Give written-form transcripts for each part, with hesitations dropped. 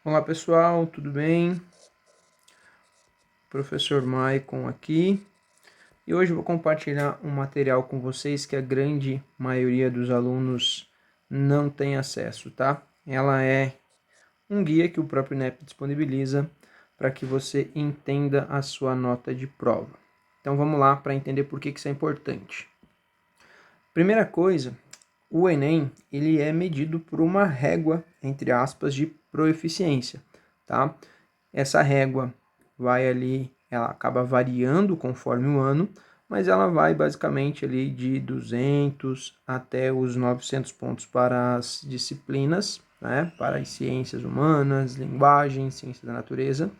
Olá pessoal, tudo bem? Professor Maicon aqui e hoje eu vou compartilhar um material com vocês que a grande maioria dos alunos não tem acesso, tá? Ela é um guia que o próprio INEP disponibiliza para que você entenda a sua nota de prova. Então vamos lá para entender por que isso é importante. Primeira coisa, o Enem ele é medido por uma régua, entre aspas, de proeficiência, tá? Essa régua vai ali, ela acaba variando conforme o ano, mas ela vai basicamente ali de 200 até os 900 pontos para as disciplinas, né? Para as ciências humanas, linguagem, ciência da natureza,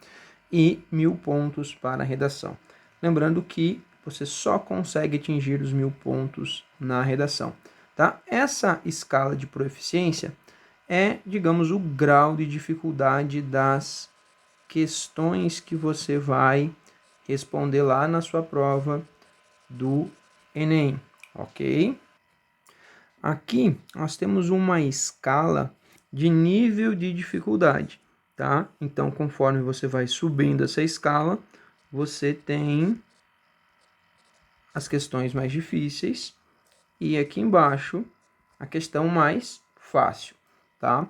e 1.000 pontos para a redação. Lembrando que você só consegue atingir os 1.000 pontos na redação, tá? Essa escala de proeficiência é, digamos, o grau de dificuldade das questões que você vai responder lá na sua prova do Enem, ok? Aqui nós temos uma escala de nível de dificuldade, tá? Então, conforme você vai subindo essa escala, você tem as questões mais difíceis e aqui embaixo a questão mais fácil, tá?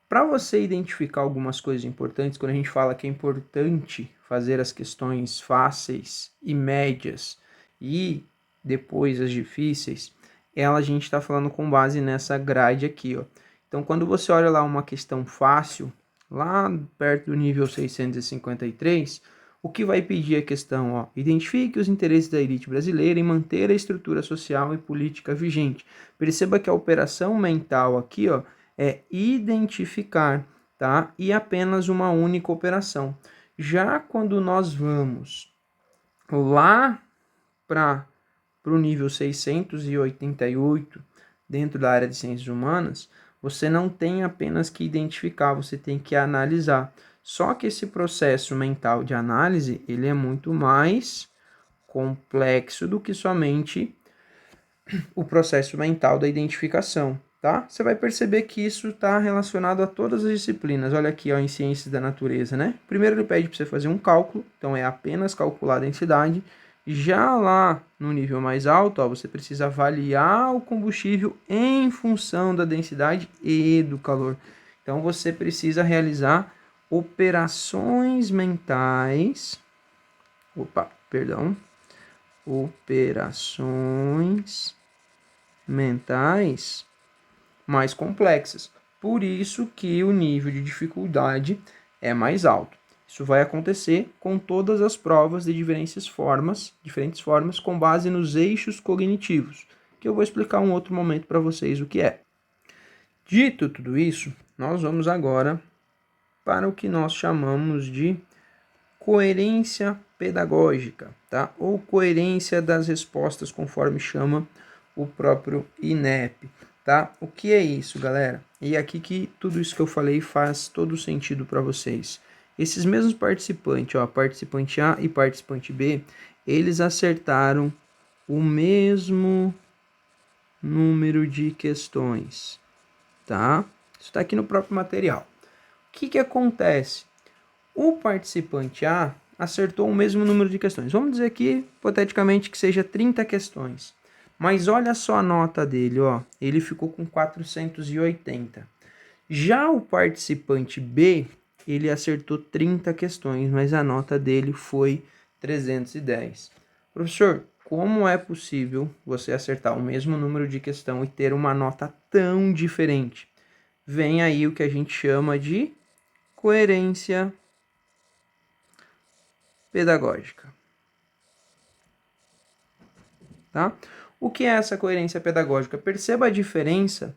Para você identificar algumas coisas importantes, quando a gente fala que é importante fazer as questões fáceis e médias e depois as difíceis, a gente está falando com base nessa grade aqui, ó. Então, quando você olha lá uma questão fácil, lá perto do nível 653, o que vai pedir a questão? Ó, identifique os interesses da elite brasileira em manter a estrutura social e política vigente. Perceba que a operação mental aqui, ó, é identificar, tá? E apenas uma única operação. Já quando nós vamos lá para o nível 688, dentro da área de ciências humanas, você não tem apenas que identificar, você tem que analisar. Só que esse processo mental de análise, ele é muito mais complexo do que somente o processo mental da identificação, tá? Você vai perceber que isso está relacionado a todas as disciplinas. Olha aqui, ó, em ciências da natureza, né? Primeiro ele pede para você fazer um cálculo, então é apenas calcular a densidade. Já lá no nível mais alto, ó, você precisa avaliar o combustível em função da densidade e do calor. Então você precisa realizar operações mentais. Operações mentais mais complexas. Por isso que o nível de dificuldade é mais alto. Isso vai acontecer com todas as provas de diferentes formas com base nos eixos cognitivos, que eu vou explicar um outro momento para vocês o que é. Dito tudo isso, nós vamos agora para o que nós chamamos de coerência pedagógica, tá? Ou coerência das respostas, conforme chama o próprio INEP, tá? O que é isso, galera? E aqui que tudo isso que eu falei faz todo sentido para vocês. Esses mesmos participantes, ó, participante A e participante B, eles acertaram o mesmo número de questões, tá? Isso está aqui no próprio material. O que acontece? O participante A acertou o mesmo número de questões. Vamos dizer aqui, hipoteticamente, que seja 30 questões. Mas olha só a nota dele, ó. Ele ficou com 480. Já o participante B, ele acertou 30 questões, mas a nota dele foi 310. Professor, como é possível você acertar o mesmo número de questão e ter uma nota tão diferente? Vem aí o que a gente chama de coerência pedagógica. Tá? O que é essa coerência pedagógica? Perceba a diferença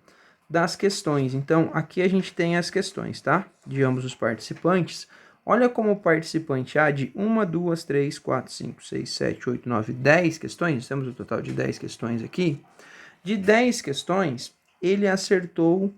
das questões. Então, aqui a gente tem as questões, tá? De ambos os participantes. Olha como o participante A de 1, 2, 3, 4, 5, 6, 7, 8, 9, 10 questões, temos um total de 10 questões aqui. De 10 questões, ele acertou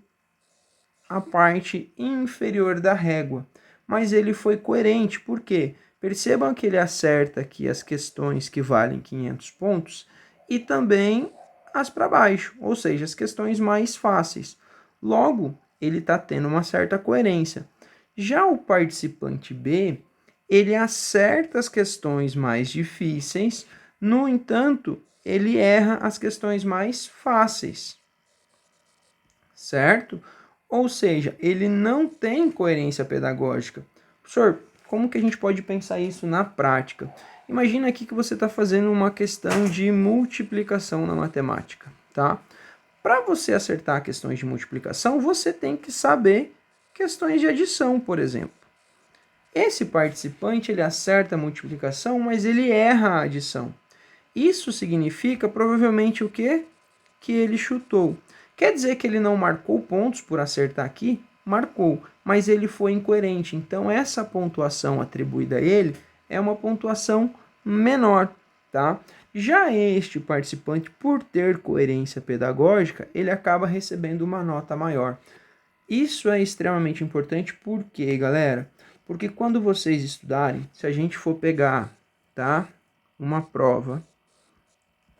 a parte inferior da régua, mas ele foi coerente, por quê? Percebam que ele acerta aqui as questões que valem 500 pontos e também as para baixo, ou seja, as questões mais fáceis. Logo, ele está tendo uma certa coerência. Já o participante B, ele acerta as questões mais difíceis, no entanto, ele erra as questões mais fáceis, certo? Ou seja, ele não tem coerência pedagógica. Professor, como que a gente pode pensar isso na prática? Imagina aqui que você está fazendo uma questão de multiplicação na matemática, tá? Para você acertar questões de multiplicação, você tem que saber questões de adição, por exemplo. Esse participante ele acerta a multiplicação, mas ele erra a adição. Isso significa provavelmente o quê? Que ele chutou. Quer dizer que ele não marcou pontos por acertar aqui? Marcou, mas ele foi incoerente. Então essa pontuação atribuída a ele é uma pontuação menor, tá? Já este participante, por ter coerência pedagógica, ele acaba recebendo uma nota maior. Isso é extremamente importante porque, galera, porque quando vocês estudarem, se a gente for pegar, tá, uma prova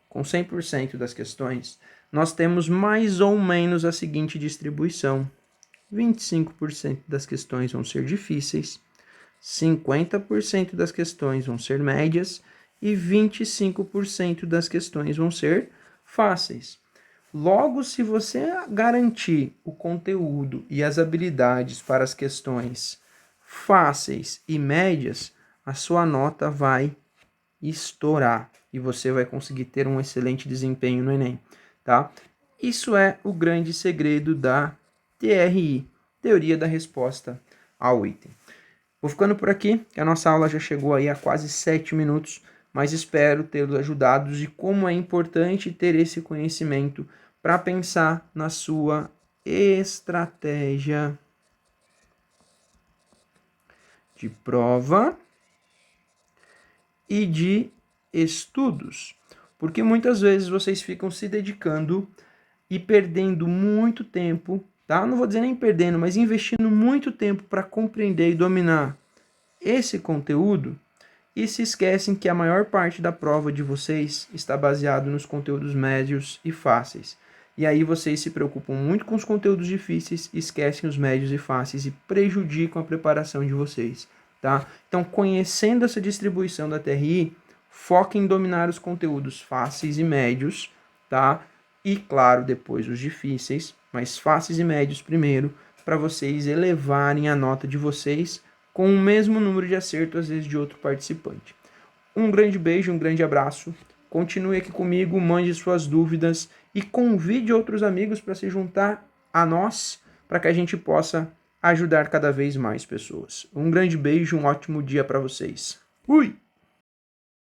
com 100% das questões, nós temos mais ou menos a seguinte distribuição. 25% das questões vão ser difíceis, 50% das questões vão ser médias e 25% das questões vão ser fáceis. Logo, se você garantir o conteúdo e as habilidades para as questões fáceis e médias, a sua nota vai estourar e você vai conseguir ter um excelente desempenho no Enem, tá? Isso é o grande segredo da TRI, Teoria da Resposta ao Item. Vou ficando por aqui, que a nossa aula já chegou aí a quase 7 minutos, mas espero tê-los ajudados de como é importante ter esse conhecimento para pensar na sua estratégia de prova e de estudos. Porque muitas vezes vocês ficam se dedicando e perdendo muito tempo, tá? Não vou dizer nem perdendo, mas investindo muito tempo para compreender e dominar esse conteúdo e se esquecem que a maior parte da prova de vocês está baseado nos conteúdos médios e fáceis. E aí vocês se preocupam muito com os conteúdos difíceis, esquecem os médios e fáceis e prejudicam a preparação de vocês, tá? Então, conhecendo essa distribuição da TRI, foque em dominar os conteúdos fáceis e médios, tá? E, claro, depois os difíceis, mas fáceis e médios primeiro, para vocês elevarem a nota de vocês com o mesmo número de acerto, às vezes, de outro participante. Um grande beijo, um grande abraço. Continue aqui comigo, mande suas dúvidas e convide outros amigos para se juntar a nós, para que a gente possa ajudar cada vez mais pessoas. Um grande beijo, um ótimo dia para vocês. Fui!